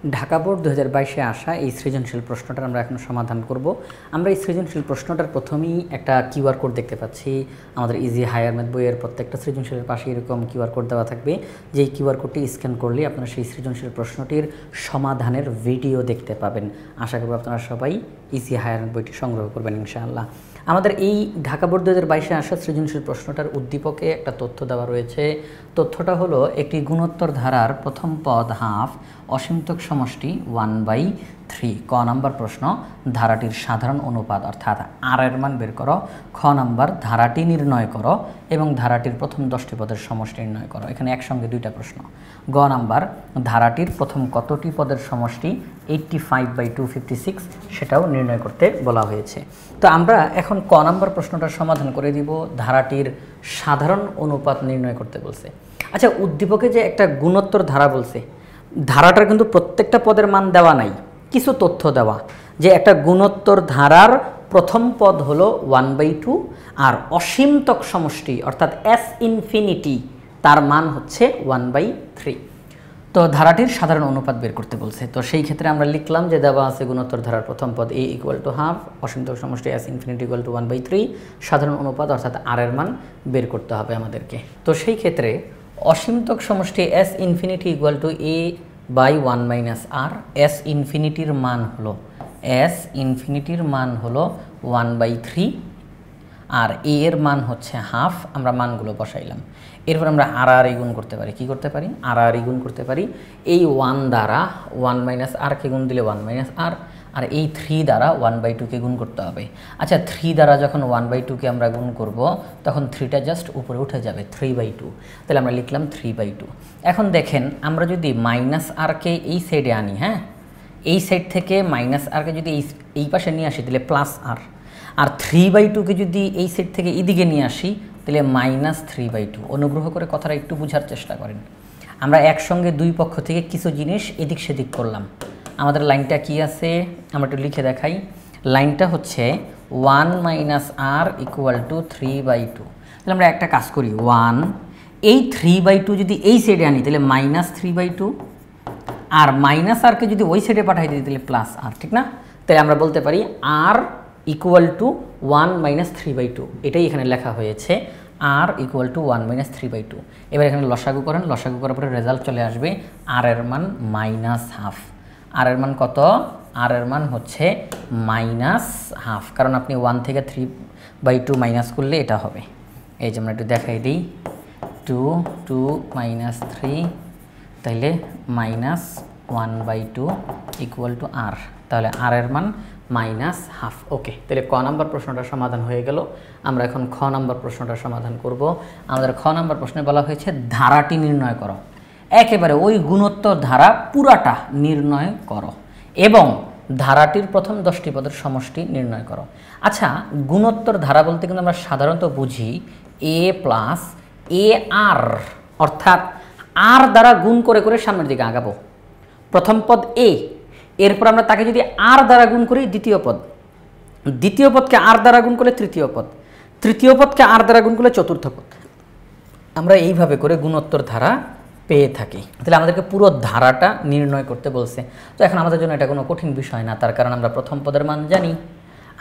Dhaka board 2022-এ আসা এই সৃজনশীল প্রশ্নটার আমরা এখন সমাধান করব। আমরা এই সৃজনশীল প্রশ্নটার প্রথমেই একটা কিউআর কোড দেখতে পাচ্ছি। আমাদের ইজি হায়ার ম্যাথ বইয়ের প্রত্যেকটা সৃজনশীলের পাশে এরকম কিউআর কোড দেওয়া থাকবে, যেই কিউআর কোডটি স্ক্যান করলে আপনারা সেই সৃজনশীল প্রশ্নটির সমাধানের ভিডিও দেখতে পাবেন। আশা করব আপনারা সবাই ইজি হায়ার ম্যাথ বইটি সংগ্রহ করবেন ইনশাআল্লাহ। আমাদের এই ঢাকা বোর্ড 2022-এ আসা সৃজনশীল প্রশ্নটার উদ্দীপকে একটা তথ্য দেওয়া রয়েছে। তথ্যটা হলো একটি গুণোত্তর ধারার প্রথম পদ হাফ অসীমতক সমষ্টি 1/3। ক নাম্বার প্রশ্ন, ধারাটির সাধারণ অনুপাত অর্থাৎ আর এর মান বের করো। খ নাম্বার, ধারাটি নির্ণয় করো এবং ধারাটির প্রথম 10টি পদের সমষ্টি নির্ণয় করো। এখানে একসঙ্গে দুইটা প্রশ্ন। গ নাম্বার, ধারাটির প্রথম কতটি পদের সমষ্টি 85/256 সেটাও নির্ণয় করতে বলা হয়েছে। তো আমরা এখন ক নাম্বার প্রশ্নটার সমাধান করে দিব। ধারাটির সাধারণ অনুপাত নির্ণয় করতে বলছে। আচ্ছা, উদ্দীপকে যে একটা গুণোত্তর ধারা বলছে, ধারাটার কিন্তু প্রত্যেকটা পদের মান দেওয়া নাই, কিছু তথ্য দেওয়া যে একটা গুণোত্তর ধারার প্রথম পদ হলো 1/2 আর অসীমতক সমষ্টি অর্থাৎ এস ইনফিনিটি তার মান হচ্ছে 1/3। তো ধারাটির সাধারণ অনুপাত বের করতে বলছে। তো সেই ক্ষেত্রে আমরা লিখলাম যে দেওয়া আছে গুণোত্তর ধারার প্রথম পদ a = হাফ, অসীমতক সমষ্টি s ইনফিনিটি = 1/3, সাধারণ অনুপাত অর্থাৎ r এর মান বের করতে হবে আমাদেরকে। তো সেই ক্ষেত্রে অসীমতক সমষ্টি s infinity = a/1 - r, s ইনফিনিটির মান হলো 1/3 আর a এর মান হচ্ছে হাফ। আমরা মানগুলো বসাইলাম। এরপর আমরা আর গুণ করতে পারি। কি করতে পারি? আর গুণ করতে পারি। এই 1 দ্বারা 1 - r কে গুণ দিলে 1 - r, আর এই 3 দ্বারা 1/2 কে গুণ করতে হবে। আচ্ছা, 3 দ্বারা যখন 1/2 কে আমরা গুণ করব তখন 3টা জাস্ট উপরে উঠে যাবে, 3/2। তাহলে আমরা লিখলাম 3/2। এখন দেখেন, আমরা যদি -r কে এই সাইডে আনি, হ্যাঁ, এই সাইড থেকে -r কে যদি এই পাশে নিয়ে আসি তাহলে +r, আর 3/2 কে যদি এই সাইড থেকে এদিকে নিয়ে আসি তাহলে -3/2। অনুগ্রহ করে কথাটা একটু বোঝার চেষ্টা করেন। আমরা একসঙ্গে দুই পক্ষ থেকে কিছু জিনিস এদিক সেদিক করলাম। আমাদের লাইনটা কি আছে আমরা একটু লিখে দেখাই। লাইনটা হচ্ছে 1 - r = 3/2। তাহলে আমরা একটা কাজ করি, 1 এই 3/2 যদি এই সাইডে আনি তাহলে -3/2, আর -r কে যদি ওই সাইডে পাঠাই দিই তাহলে +r, ঠিক না? তাহলে আমরা বলতে পারি r = 1 - 3/2। এটাই এখানে লেখা হয়েছে, r = 1 - 3/2। এবার এখানে লসাগু করেন, লসাগু করার পরে রেজাল্ট চলে আসবে r এর মান -1/2। r এর মান কত? r এর মান হচ্ছে -1/2, কারণ আপনি 1 থেকে 3/2 মাইনাস করলে এটা হবে। এই যে আমরা একটু দেখাই দিই, 2 - 3 তাইলে -1/2 = r। তাহলে r এর মান -1/2। ওকে, তাহলে ক নাম্বার প্রশ্নটা সমাধান হয়ে গেল। আমরা এখন খ নাম্বার প্রশ্নটা সমাধান করব। আমাদের খ নাম্বার প্রশ্নে বলা হয়েছে ধারাটি নির্ণয় করো। একেবারে ওই গুণোত্তর ধারা পুরাটা নির্ণয় করো এবং ধারাটির প্রথম 10টি পদের সমষ্টি নির্ণয় করো। আচ্ছা, গুণোত্তর ধারা বলতে কিন্তু আমরা সাধারণত বুঝি a + ar, অর্থাৎ r দ্বারা গুণ করে করে সামনের দিকে আগাবো। প্রথম পদ a, এরপর আমরা তাকে যদি r দ্বারা গুণ করি দ্বিতীয় পদ, দ্বিতীয় পদকে r দ্বারা গুণ করলে তৃতীয় পদ, তৃতীয় পদকে r দ্বারা গুণ করলে চতুর্থ পদ। আমরা এইভাবে করে গুণোত্তর ধারা পেয়ে থাকি। তাহলে আমাদেরকে পুরো ধারাটা নির্ণয় করতে বলছে। তো এখন আমাদের জন্য এটা কোনো কঠিন বিষয় না, তার কারণ আমরা প্রথম পদের মান জানি,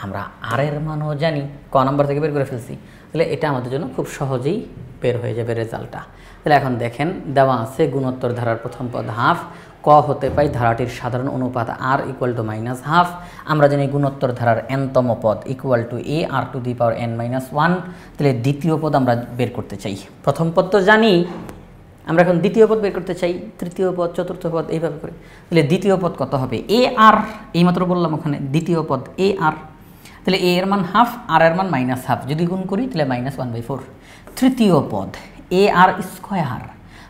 আমরা r এর মানও জানি, ক নাম্বার থেকে বের করে ফেলছি। তাহলে এটা আমাদের জন্য খুব সহজেই বের হয়ে যাবে রেজাল্টটা। তাহলে এখন দেখেন, দেওয়া আছে গুণোত্তর ধারার প্রথম পদ হাফ, ক হতে পাই ধারাটির সাধারণ অনুপাত r = -1/2। আমরা জানি গুণোত্তর ধারার nতম পদ = a r⁴n-1। তাহলে দ্বিতীয় পদ আমরা বের করতে চাই। প্রথম পদ তো জানি, আমরা এখন দ্বিতীয় পদ বের করতে চাই, তৃতীয় পদ, চতুর্থ পদ, এইভাবে করে। তাহলে দ্বিতীয় পদ কত হবে? ar, এইমাত্র বললাম ওখানে দ্বিতীয় পদ ar। তাহলে a এর মান হাফ, r এর মান -1/2, যদি গুণ করি তাহলে -1/4। তৃতীয় পদ ar²,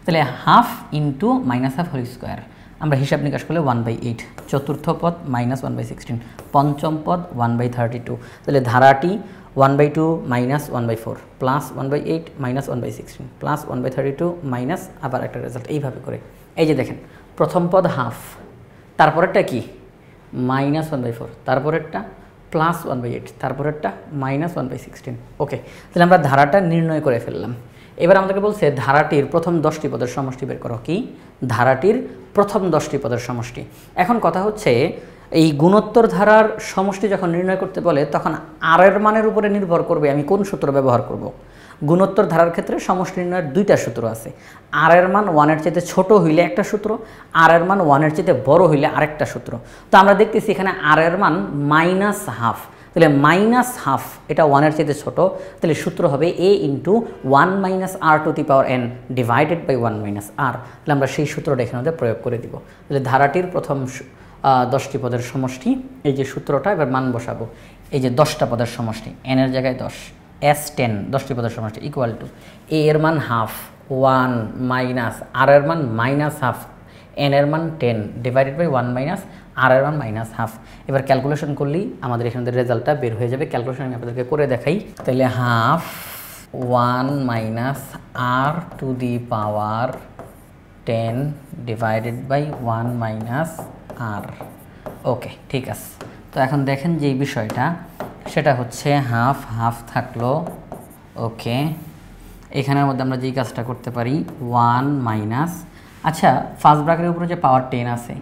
তাহলে হাফ × -1/2², আমরা হিসাব নিকাশ করলে 1/8। চতুর্থ পদ -1/16। পঞ্চম পদ 1/32। তাহলে ধারাটি 1/2 - 1/4 + 1/8 - 1/16 + 1/32 মাইনাস আবার একটা রেজাল্ট, এইভাবে করে। এই যে দেখেন, প্রথম পদ হাফ, তারপরেরটা কি -1/4, তারপরেরটা +1/8, তারপরেরটা -1/16। ওকে, তাহলে আমরা ধারাটা নির্ণয় করে ফেললাম। এবার আমাদেরকে বলছে ধারাটির প্রথম 10টি পদের সমষ্টি বের করো। কি? ধারাটির প্রথম 10টি পদের সমষ্টি। এখন কথা হচ্ছে এই গুণোত্তর ধারার সমষ্টি যখন নির্ণয় করতে বলে তখন আর এর মানের উপরে নির্ভর করবে আমি কোন সূত্র ব্যবহার করব। গুণোত্তর ধারার ক্ষেত্রে সমষ্টি নির্ণয়ের দুইটা সূত্র আছে। আর এর মান 1-এর চাইতে ছোট হইলে একটা সূত্র, আর এর মান 1-এর চাইতে বড় হইলে আরেকটা সূত্র। তো আমরা দেখতেছি এখানে আর এর মান -1/2, তাহলে -1/2 এটা 1-এর চাইতে ছোট, তাহলে সূত্র হবে a × 1 - r⁴n divided by 1 - r। তাহলে আমরা সেই সূত্রটা এখানে প্রয়োগ করে দিব। তাহলে ধারাটির প্রথম 10টি পদের সমষ্টি, এই যে সূত্রটা, এবার মান বসাবো। এই যে 10টা পদের সমষ্টি, n এর জায়গায় 10, s 10, 10টি পদের সমষ্টি ইকুয়াল টু a এর মান 1/2, 1 মাইনাস r এর মান -1/2, n এর মান 10 ডিভাইডেড বাই 1 - r এর মান -1/2। এবার ক্যালকুলেশন করলেই আমাদের এখানে রেজাল্টটা বের হয়ে যাবে। ক্যালকুলেশন আমি আপনাদেরকে করে দেখাই। তাহলে 1/2 1 - r⁴ ডিভাইডেড বাই 1 - r। ওকে, ঠিক আছে। তো এখন দেখেন যে এই বিষয়টা, সেটা হচ্ছে 1/2 থাকলো। ওকে, এখানের মধ্যে আমরা যেই কাজটা করতে পারি 1 মাইনাস, আচ্ছা ফার্স্ট ব্র্যাকেটের উপরে যে পাওয়ার 10 আছে,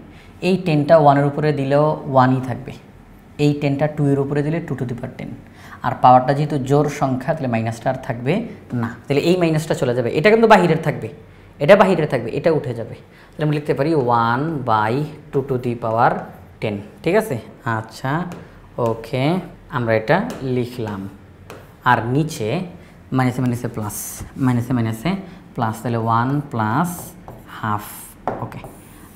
এই 10টা 1-এর উপরে দিলেও 1ই থাকবে, এই 10টা 2-এর উপরে দিলে 2⁻10, আর পাওয়ারটা যেহেতু জোর সংখ্যা তাহলে মাইনাসটা আর থাকবে না, তাহলে এই মাইনাসটা চলে যাবে। এটা কিন্তু বাহিরের থাকবে, এটা বাহিরের থাকবে, এটা উঠে যাবে। তাহলে আমরা লিখতে পারি 1/2⁻10, ঠিক আছে? আচ্ছা, ওকে, আমরা এটা লিখলাম। আর নিচে মাইনাসে মাইনাসে প্লাস, মাইনাসে মাইনাসে প্লাস, তাহলে 1 + 1/2। ওকে,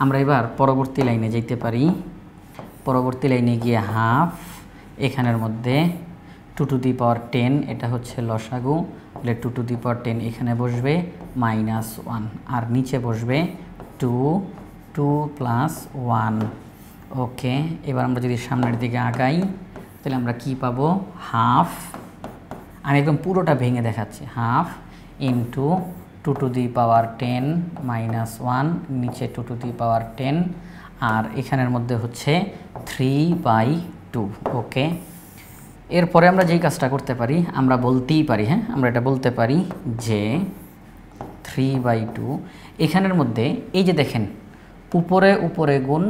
আমরা এবার পরবর্তী লাইনে যেতে পারি। পরবর্তী লাইনে গিয়ে 1/2, এখানের মধ্যে 2⁻10, এটা হচ্ছে লসাগু, তাহলে 2⁻10 এখানে বসবে -1, আর নিচে বসবে 2 + 1। ওকে, এবার আমরা যদি সামনের দিকে আগাই তাহলে আমরা কি পাবো? 1/2, আমি একদম পুরোটা ভেঙে দেখাচ্ছি, 1/2 × 2⁻10 - 1, নিচে 2⁻10, আর এখানের মধ্যে হচ্ছে 3/2। ওকে, এরপরে আমরা যেই কাজটা করতে পারি, আমরা বলতেই পারি, হ্যাঁ আমরা এটা বলতে পারি যে 3/2 এখানের মধ্যে, এই যে দেখেন উপরে উপরে গুণ,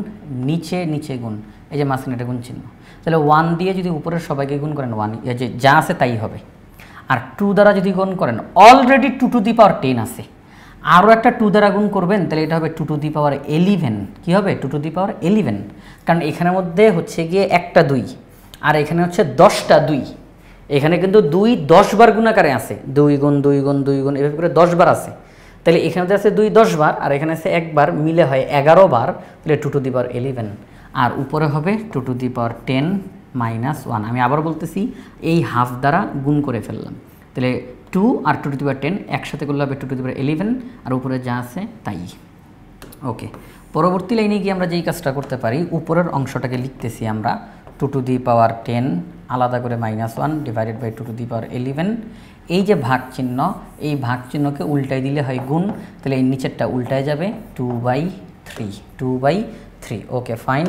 নিচে নিচে গুণ, এই যে মাঝখানে এটা গুণ চিহ্ন, তাহলে 1 দিয়ে যদি উপরের সবাইকে গুণ করেন 1, যে যা আছে তাই হবে। আর 2 দ্বারা যদি গুণ করেন, অলরেডি 2⁻10 আছে, আরও একটা 2 দ্বারা গুণ করবেন, তাহলে এটা হবে 2⁻11। কী হবে? 2⁻11, কারণ এখানের মধ্যে হচ্ছে গিয়ে একটা 2, আর এখানে হচ্ছে 10টা 2। এখানে কিন্তু 2 10 বার গুণাকারে আছে, 2 গুণ 2 গুণ 2 গুণ এভাবে করে 10 বার আছে। তাহলে এখানে আছে 2 10 বার, আর এখানে আছে একবার, মিলে হয় 11 বার, তাহলে 2⁻11। আর উপরে হবে 2⁻10 - 1। আমি আবার বলতেছি, এই হাফ দ্বারা গুণ করে ফেললাম, তাহলে 2 আর 2⁻10 একসাথে করলে হবে 2⁻11, আর উপরে যা আছে তাই। ওকে, পরবর্তী লাইনে গিয়ে আমরা যেই কাজটা করতে পারি, উপরের অংশটাকে লিখতেছি আমরা 2⁻10 আলাদা করে -1 ডিভাইডেড বাই 2⁻11। এই যে ভাগ চিহ্ন, এই ভাগ চিহ্নকে উল্টাই দিলে হয় গুণ, তাহলে এই নিচেরটা উল্টায় যাবে 2/3। ওকে, ফাইন।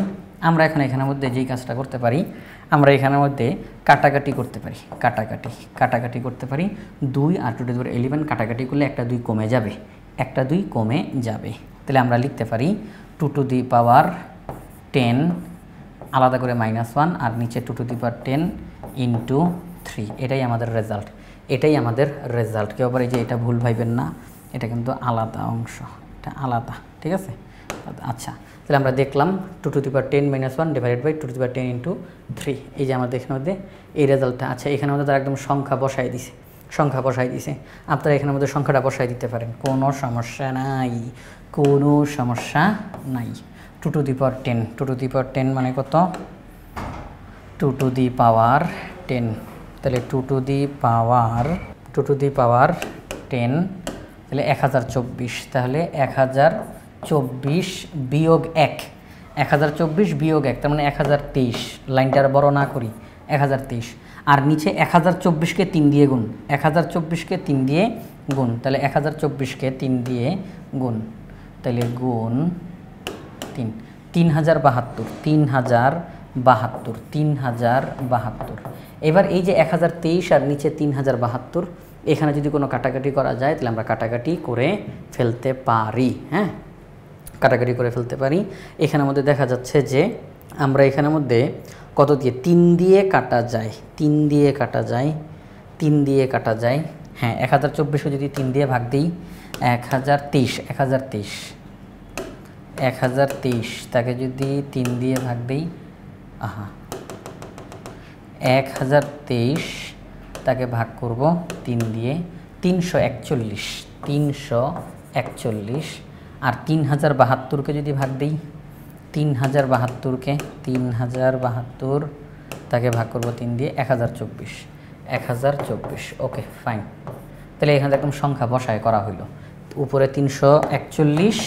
আমরা এখন এখানের মধ্যে যেই কাজটা করতে পারি, আমরা এখানের মধ্যে কাটাকাটি করতে পারি, কাটাকাটি করতে পারি। 2 আর 2⁻11 কাটাকাটি করলে একটা 2 কমে যাবে, একটা 2 কমে যাবে। তাহলে আমরা লিখতে পারি 2⁻10 আলাদা করে -1, আর নিচে 2⁻10 × 3। এটাই আমাদের রেজাল্ট, এটাই আমাদের রেজাল্ট। কেউ আবার এই যে এটা ভুল ভাইবেন না, এটা কিন্তু আলাদা অংশ, এটা আলাদা, ঠিক আছে? আচ্ছা, তাহলে আমরা দেখলাম 2⁻10 - 1 ডিভাইডেড বাই 2⁻10 × 3, এই যে আমাদের এখানের মধ্যে এই রেজাল্টটা। আচ্ছা, এখানে আমাদের তারা একদম সংখ্যা বসাই দিছে, সংখ্যা বসাই দিছে। আপনারা এখানের মধ্যে সংখ্যাটা বসাই দিতে পারেন, কোনো সমস্যা নাই, কোনো সমস্যা নাই। 2⁻10 মানে কত? 2⁻10, তাহলে 2⁻10 তাহলে 1024, তাহলে 1024 বিয়োগ 1, 1024 বিয়োগ 1, তার মানে 1023। লাইনটার বড় না করি, 1023, আর নিচে 1024কে 3 দিয়ে গুণ, 1024কে 3 দিয়ে গুণ, তাহলে 1024কে 3 দিয়ে গুণ, তাহলে গুণ 3, 3072। এবার এই যে 1023 আর নিচে 3072, এখানে যদি কোনো কাটাকাটি করা যায় তাহলে আমরা কাটাকাটি করে ফেলতে পারি। হ্যাঁ, কাটাকাটি করে ফেলতে পারি। এখানের মধ্যে দেখা যাচ্ছে যে আমরা এখানের মধ্যে কত দিয়ে 3 দিয়ে কাটা যায়, 3 দিয়ে কাটা যায়, 3 দিয়ে কাটা যায়। হ্যাঁ, 1024 যদি 3 দিয়ে ভাগ দিই 1023, 1023 তাকে যদি 3 দিয়ে ভাগ দিই 1023 তাকে ভাগ করব 3 দিয়ে 341, আর 3072কে যদি ভাগ দিই 3072কে 3072 তাকে ভাগ করব 3 দিয়ে 1024। Okay fine. তাহলে এখানে একদম সংখ্যা বসায় করা হইলো, উপরে 341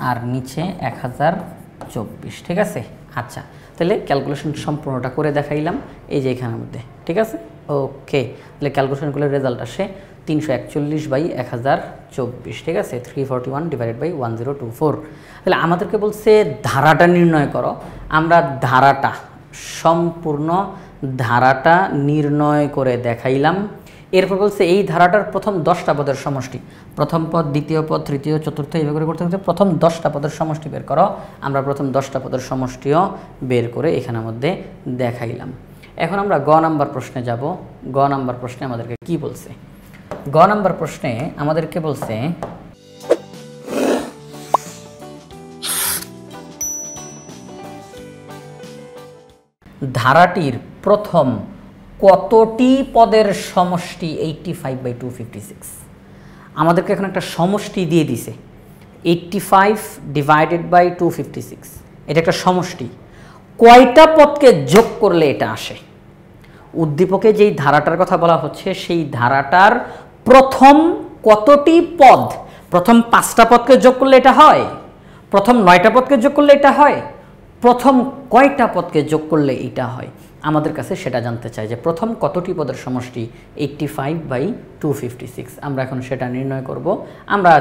আর নিচে 1024। ঠিক আছে। আচ্ছা, তাহলে ক্যালকুলেশন সম্পূর্ণটা করে দেখাইলাম এই যে এখানের মধ্যে। ঠিক আছে, ওকে। তাহলে ক্যালকুলেশনগুলো রেজাল্ট আসে 341/1024। ঠিক আছে, 341/1024। তাহলে আমাদেরকে বলছে ধারাটা নির্ণয় করো। আমরা ধারাটা সম্পূর্ণ ধারাটা নির্ণয় করে দেখাইলাম। এরপর বলছে এই ধারাটার প্রথম 10টা পদের সমষ্টি, প্রথম পদ, দ্বিতীয় পদ, তৃতীয়, চতুর্থ এইভাবে করে করতে করতে প্রথম 10টা পদের সমষ্টি বের করো। আমরা প্রথম 10টা পদের সমষ্টিও বের করে এখানের মধ্যে দেখাইলাম। এখন আমরা গ নাম্বার প্রশ্নে যাব। গ নাম্বার প্রশ্নে আমাদেরকে কি বলছে? গ নাম্বার প্রশ্নে আমাদেরকে বলছে ধারাটির প্রথম কতটি পদের সমষ্টি 85/256। আমাদেরকে এখন একটা সমষ্টি দিয়ে দিছে 85/256। এটা একটা সমষ্টি। কয়টা পদকে যোগ করলে এটা আসে? উদ্দীপকে যেই ধারাটার কথা বলা হচ্ছে সেই ধারাটার প্রথম কতটি পদ, প্রথম 5টা পদকে যোগ করলে এটা হয়, প্রথম 9টা পদকে যোগ করলে এটা হয়, প্রথম কয়টা পদকে যোগ করলে এটা হয়? আমাদের কাছে সেটা জানতে চাই যে প্রথম কতটি পদের সমষ্টি 85/256। আমরা এখন সেটা নির্ণয় করব। আমরা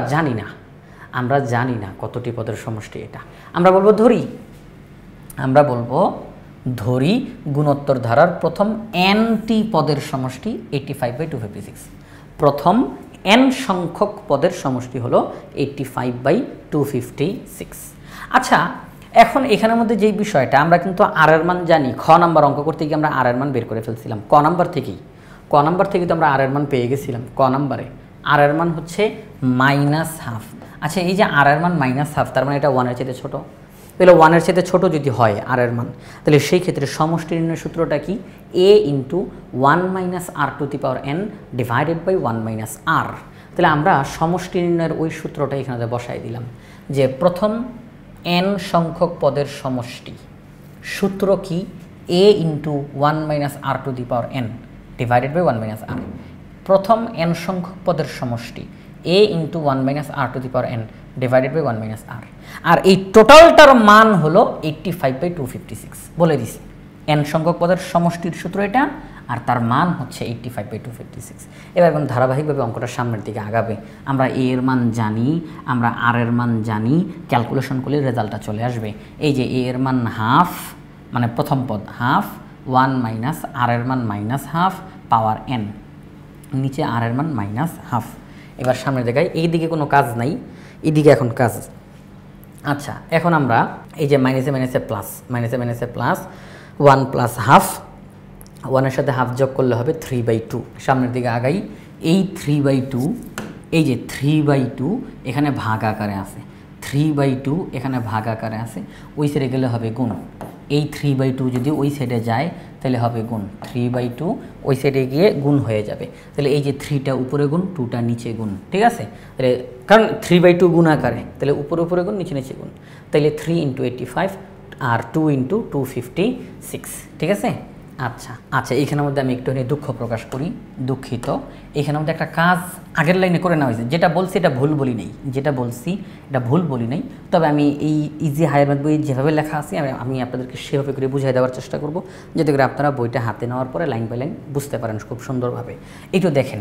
জানি না কতটি পদের সমষ্টি এটা। আমরা বলবো ধরি গুণোত্তর ধারার প্রথম nটি পদের সমষ্টি 85/256। প্রথম n সংখ্যক পদের সমষ্টি হলো 85/256। আচ্ছা, এখন এখানের মধ্যে যেই বিষয়টা আমরা কিন্তু আর এর মান জানি। খ নাম্বার অঙ্ক করতে গিয়ে আমরা আর এর মান বের করে ফেলছিলাম ক নাম্বার থেকেই তো আমরা আর এর মান পেয়ে গেছিলাম। ক নাম্বারে আর এর মান হচ্ছে -12। আচ্ছা, এই যে আর এর মান -12, তার মানে এটা 1-এর চাইতে ছোট। তাহলে 1-এর চাইতে ছোট যদি হয় আর এর মান, তাহলে সেই ক্ষেত্রে সমষ্টি নির্ণয় সূত্রটা কি? a × 1 - r⁴n divided by 1 - r। তাহলে আমরা সমষ্টি নির্ণয়ের ওই সূত্রটা এখানে বসাই দিলাম যে প্রথম n সংখ্যক পদের সমষ্টি সূত্র কি? a × 1 - r⁴n divided by 1 - r। প্রথম n সংখ্যক পদের সমষ্টি a × 1 - r⁴n divided by 1 - r। আর এই টোটালটার মান হলো 85/256 বলে দিছি। n সংখ্যক পদের সমষ্টির সূত্র এটা, আর তার মান হচ্ছে 85/256। এবার এখন ধারাবাহিকভাবে অঙ্কটা সামনের দিকে আগাবে। আমরা a এর মান জানি, আমরা r এর মান জানি, ক্যালকুলেশন করলে রেজাল্টটা চলে আসবে। এই যে a এর মান হাফ, মানে প্রথম পদ হাফ, 1 - r এর মান -12 পাওয়ার n, নিচে r এর মান -12। এবার সামনের জায়গায় এই দিকে কোনো কাজ নাই, এদিকে এখন কাজ। আচ্ছা, এখন আমরা এই যে মাইনাসে প্লাস 1 + হাফ, 1-এর সাথে হাফ যোগ করলে হবে 3/2। সামনের দিকে আগাই, এই 3/2, এই যে 3/2 এখানে ভাগ আকারে আছে, 3/2 এখানে ভাগ আকারে আছে, ওই সাইডে গেলে হবে গুণ। এই 3/2 যদি ওই সাইডে যায় তাহলে হবে গুণ, 3/2 ওই সাইডে গিয়ে গুণ হয়ে যাবে। তাহলে এই যে 3টা উপরে গুণ, 2টা নিচে গুণ। ঠিক আছে, তাহলে কারণ 3/2 গুণ আকারে, তাহলে উপরে গুণ, নিচে গুণ। তাহলে 3 × 85 আর 2 × 256। ঠিক আছে। আচ্ছা, এইখানের মধ্যে আমি একটুখানি দুঃখ প্রকাশ করি, দুঃখিত। এইখানের মধ্যে একটা কাজ আগের লাইনে করে নেওয়া হয়েছে, যেটা বলছি এটা ভুল বলি নাই, তবে আমি এই ইজি হায়ার ম্যাথ বই যেভাবে লেখা আছে আমি আপনাদেরকে সেভাবে করে বুঝিয়ে দেওয়ার চেষ্টা করব, যাতে করে আপনারা বইটা হাতে নেওয়ার পরে লাইন বাই লাইন বুঝতে পারেন খুব সুন্দরভাবে। একটু দেখেন,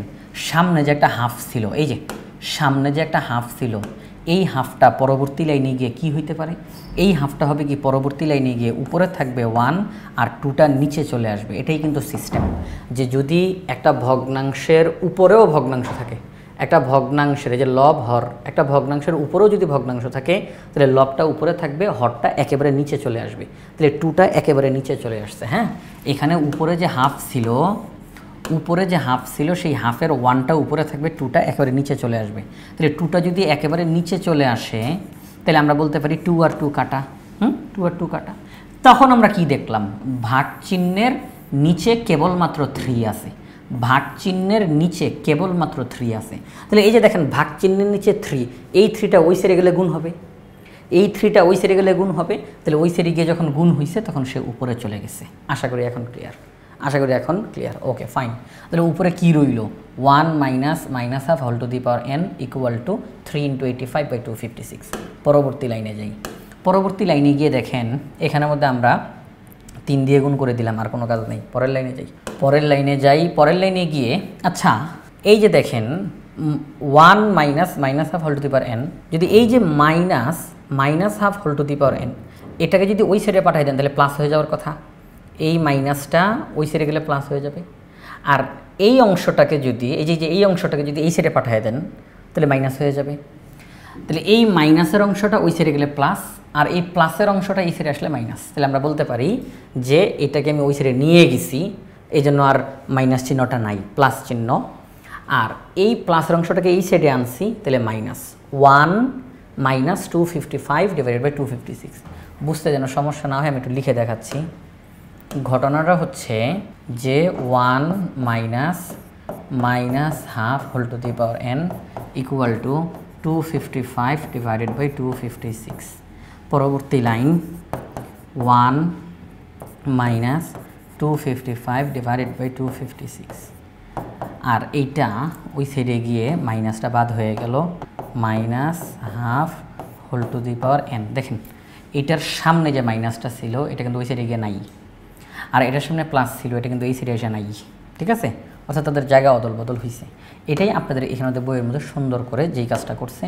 সামনে যে একটা হাফ ছিল, এই যে সামনে যে একটা হাফ ছিল, এই হাফটা পরবর্তী লাইনে গিয়ে কি হইতে পারে, এই হাফটা হবে কি পরবর্তী লাইনে গিয়ে উপরে থাকবে 1 আর 2টা নিচে চলে আসবে। এটাই কিন্তু সিস্টেম, যে যদি একটা ভগ্নাংশের উপরেও ভগ্নাংশ থাকে, একটা ভগ্নাংশের যে লব হর, একটা ভগ্নাংশের উপরেও যদি ভগ্নাংশ থাকে তাহলে লবটা উপরে থাকবে, হরটা একেবারে নিচে চলে আসবে। তাহলে 2টা একেবারে নিচে চলে আসছে। হ্যাঁ, এখানে উপরে যে হাফ ছিল, উপরে যে হাফ ছিল সেই হাফের 1টা উপরে থাকবে, 2টা একেবারে নিচে চলে আসবে। তাহলে 2টা যদি একেবারে নিচে চলে আসে তাহলে আমরা বলতে পারি 2 আর 2 কাটা। 2 আর 2 কাটা। তখন আমরা কি দেখলাম, ভাগ চিহ্নের নিচে কেবলমাত্র 3 আছে, ভাগ চিহ্নের নিচে কেবলমাত্র 3 আছে। তাহলে এই যে দেখেন ভাগ চিহ্নের নিচে 3, এই 3টা ওই সাইডে গেলে গুণ হবে, এই 3টা ওই সাইডে গেলে গুণ হবে। তাহলে ওই সাইডে গিয়ে যখন গুণ হয়েছে তখন সে উপরে চলে গেছে। আশা করি এখন ক্লিয়ার, আশা করি এখন ক্লিয়ার। Okay fine. তাহলে উপরে কি রইল, 1 minus half whole to the power n equal to 3 × 85/256। পরবর্তী লাইনে যাই। পরবর্তী লাইনে গিয়ে দেখেন এখানের মধ্যে আমরা 3 দিয়ে গুণ করে দিলাম, আর কোনো কাজ নেই। পরের লাইনে যাই, পরের লাইনে যাই। পরের লাইনে গিয়ে আচ্ছা এই যে দেখেন 1 minus half whole to the power n, যদি এই যে minus half whole to the power n এটাকে যদি ওই সাইডে পাঠাই দেন তাহলে প্লাস হয়ে যাওয়ার কথা। এই মাইনাসটা ওই সাইডে গেলে প্লাস হয়ে যাবে। আর এই অংশটাকে যদি এই অংশটাকে যদি এই সাইডে পাঠিয়ে দেন তাহলে মাইনাস হয়ে যাবে। তাহলে এই মাইনাসের অংশটা ওই সাইডে গেলে প্লাস, আর এই প্লাসের অংশটা এই সাইডে আসলে মাইনাস। তাহলে আমরা বলতে পারি যে এটাকে আমি ওই সাইডে নিয়ে গেছি, এই জন্য আর মাইনাস চিহ্নটা নাই, প্লাস চিহ্ন। আর এই প্লাসের অংশটাকে এই সাইডে আনছি, তাহলে মাইনাস 1 মাইনাস 255/256। বুঝতে যেন সমস্যা না হয় আমি একটু লিখে দেখাচ্ছি। ঘটনাটা হচ্ছে যে 1 minus half whole to the power n equal to 255/256। পরবর্তী লাইন 1 মাইনাস 255/256। আর এইটা ওই সাইডে গিয়ে মাইনাসটা বাদ হয়ে গেল, minus half whole to the power n। দেখেন এটার সামনে যে মাইনাসটা ছিল এটা কিন্তু ওই সাইডে গিয়ে নাই, আর এটার সামনে প্লাস ছিল এটা কিন্তু এই সাইডে এসে নাই। ঠিক আছে, অর্থাৎ তাদের জায়গা অদল বদল হয়েছে। এটাই আপনাদের এখানে বইয়ের মধ্যে সুন্দর করে যেই কাজটা করছে,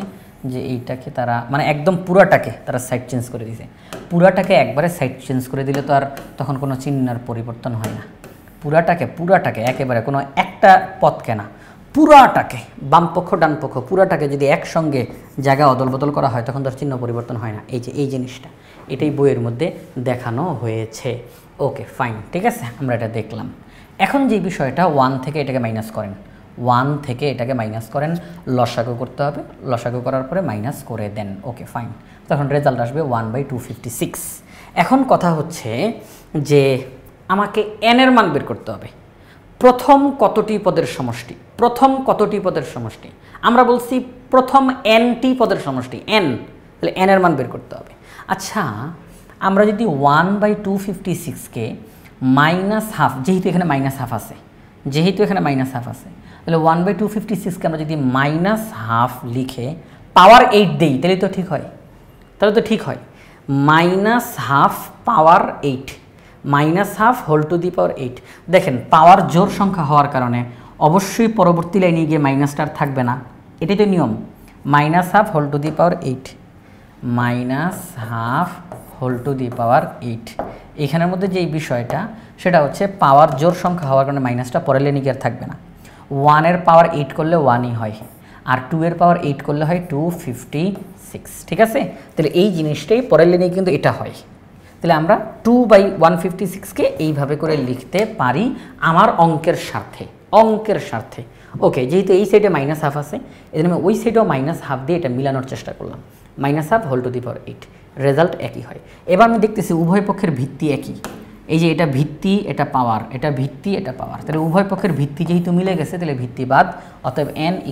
যে এইটাকে তারা মানে একদম পুরাটাকে তারা সাইড চেঞ্জ করে দিয়েছে। পুরাটাকে একবারে সাইড চেঞ্জ করে দিলে তো আর তখন কোনো চিহ্নের পরিবর্তন হয় না। পুরাটাকে একেবারে কোনো একটা পথ কেনা, পুরাটাকে বামপক্ষ ডানপক্ষ পুরাটাকে যদি একসঙ্গে জায়গা অদল বদল করা হয় তখন তার চিহ্ন পরিবর্তন হয় না। এই যে এই জিনিসটা এটাই বইয়ের মধ্যে দেখানো হয়েছে। ওকে ফাইন, ঠিক আছে, আমরা এটা দেখলাম। এখন যে বিষয়টা 1 থেকে এটাকে মাইনাস করেন, 1 থেকে এটাকে মাইনাস করেন, লসাগু করতে হবে, লসাগু করার পরে মাইনাস করে দেন। ওকে ফাইন, তখন রেজাল্ট আসবে 1/256। এখন কথা হচ্ছে যে আমাকে n এর মান বের করতে হবে। প্রথম কতটি পদের সমষ্টি, প্রথম কতটি পদের সমষ্টি, আমরা বলছি প্রথম nটি পদের সমষ্টি n, তাহলে n এর মান বের করতে হবে। আচ্ছা আমরা যদি 1/256কে মাইনাস হাফ, যেহেতু এখানে মাইনাস হাফ আছে, তাহলে 1/256কে আমরা যদি মাইনাস হাফ লিখে পাওয়ার 8 দেই তাহলে তো ঠিক হয়, minus half power 8, minus half whole to the power 8। দেখেন পাওয়ার জোর সংখ্যা হওয়ার কারণে অবশ্যই পরবর্তী লাইনে গিয়ে মাইনাসটা আর থাকবে না, এটাই তো নিয়ম। Minus half whole to the power 8, minus half whole to the power 8। এখানের মধ্যে যেই বিষয়টা সেটা হচ্ছে পাওয়ার জোর সংখ্যা হওয়ার কারণে মাইনাসটা পরের লাইনে গিয়ে আর থাকবে না। 1 এর পাওয়ার 8 করলে 1ই হয়, আর 2 এর পাওয়ার 8 করলে হয় 256। ঠিক আছে, তাহলে এই জিনিসটাই পরের লাইনে কিন্তু এটা হয়। তাহলে আমরা 2/156কে এইভাবে করে লিখতে পারি আমার অঙ্কের স্বার্থে। ওকে, যেহেতু এই সাইডে মাইনাস হাফ আছে এজন্য আমি ওই সাইডেও মাইনাস হাফ দিয়ে এটা মিলানোর চেষ্টা করলাম, minus half whole to the power 8, result একই হয়। এবার আমি দেখতেছি উভয় পক্ষের ভিত্তি একই, এই যে এটা ভিত্তি এটা পাওয়ার, এটা ভিত্তি এটা পাওয়ার, তাহলে উভয় পক্ষের ভিত্তি যেহেতু মিলে গেছে তাহলে ভিত্তি বাদ, অতএব n =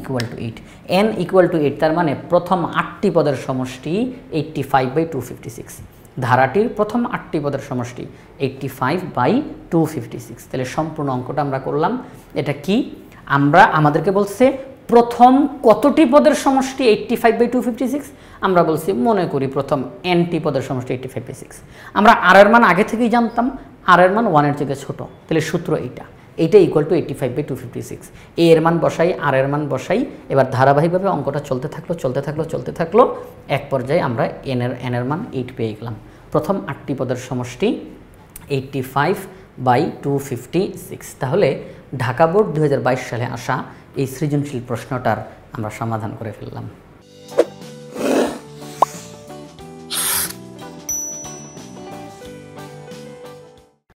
8, তার মানে প্রথম 8টি পদের সমষ্টি 85/256। ধারাটির প্রথম 8টি পদের সমষ্টি 85/256। তাহলে সম্পূর্ণ অঙ্কটা আমরা করলাম। এটা কি আমাদেরকে বলছে প্রথম কতটি পদের সমষ্টি 85/256, আমরা বলছি মনে করি প্রথম nটি পদের সমষ্টি 85/6। আমরা r এর মান আগে থেকেই জানতাম, r এর মান 1 এর থেকে ছোট, তাহলে সূত্র এইটা এইটা ইকুয়াল টু 85/256। এ এর মান বসাই, আর এর মান বসাই, এবার ধারাবাহিকভাবে অঙ্কটা চলতে থাকলো, এক পর্যায়ে আমরা এন এর মান 8 পেয়ে গেলাম। প্রথম 8টি পদের সমষ্টি 85/256। তাহলে ঢাকা বোর্ড 2022 সালে আসা এই সৃজনশীল প্রশ্নটার আমরা সমাধান করে ফেললাম।